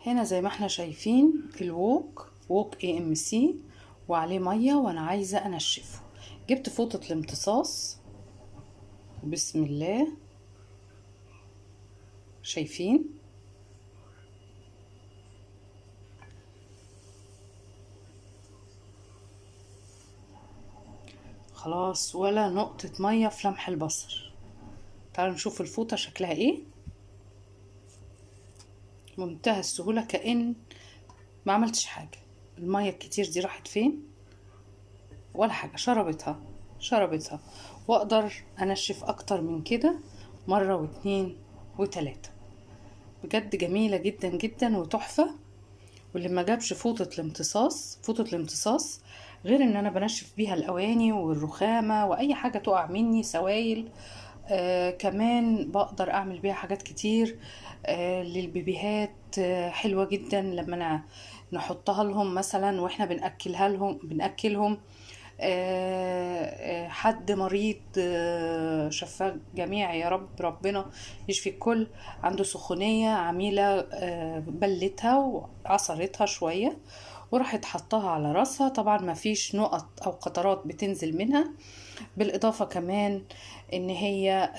هنا زي ما احنا شايفين الوok AMC وعليه ميه وانا عايزه انشفه. جبت فوطه الامتصاص، بسم الله، شايفين خلاص ولا نقطه ميه في لمح البصر. تعالوا نشوف الفوطه شكلها ايه. منتهى السهوله، كأن ما عملتش حاجه. الميه الكتير دي راحت فين؟ ولا حاجه، شربتها. واقدر انشف اكتر من كده مره واتنين وتلاته. بجد جميله جدا جدا وتحفه. واللي ما جابش فوطه الامتصاص غير ان انا بنشف بيها الاواني والرخامه واي حاجه تقع مني، سوائل. كمان بقدر اعمل بيها حاجات كتير. للبيبيهات حلوه جدا لما نحطها لهم مثلا واحنا بناكلهم. حد مريض، شفاه جميع يا رب، ربنا يشفي الكل، عنده سخونية عميلة، بلتها وعصرتها شوية وراحت حطها على راسها. طبعا ما فيش نقط او قطرات بتنزل منها. بالاضافة كمان ان هي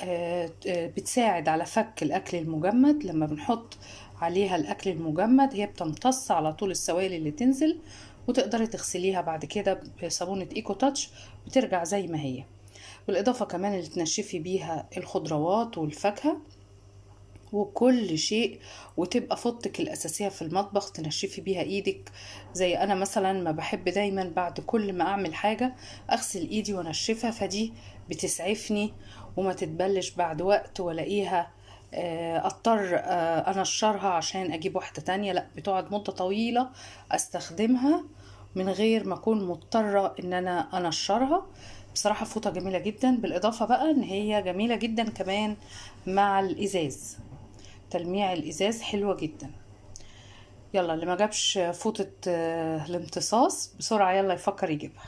بتساعد على فك الاكل المجمد. لما بنحط عليها الاكل المجمد هي بتمتص على طول السوائل اللي تنزل، وتقدري تغسليها بعد كده بصابونة ايكو تاتش بترجع زي ما هي. بالاضافة كمان اللي تنشفي بيها الخضروات والفاكهة وكل شيء، وتبقى فوطتك الأساسية في المطبخ تنشفي بيها ايدك. زي انا مثلا ما بحب دايما بعد كل ما اعمل حاجة اغسل ايدي وانشفها، فدي بتسعفني وما تتبلش بعد وقت والاقيها اضطر انشرها عشان اجيب واحدة تانية. لا، بتقعد مدة طويلة استخدمها من غير ما اكون مضطرة ان انا انشرها. بصراحة فوطة جميلة جدا. بالاضافة بقى ان هي جميلة جدا كمان مع الازاز، تلميع الازاز حلوة جدا. يلا اللي ما جابش فوطة الامتصاص بسرعة يلا يفكر يجيبها.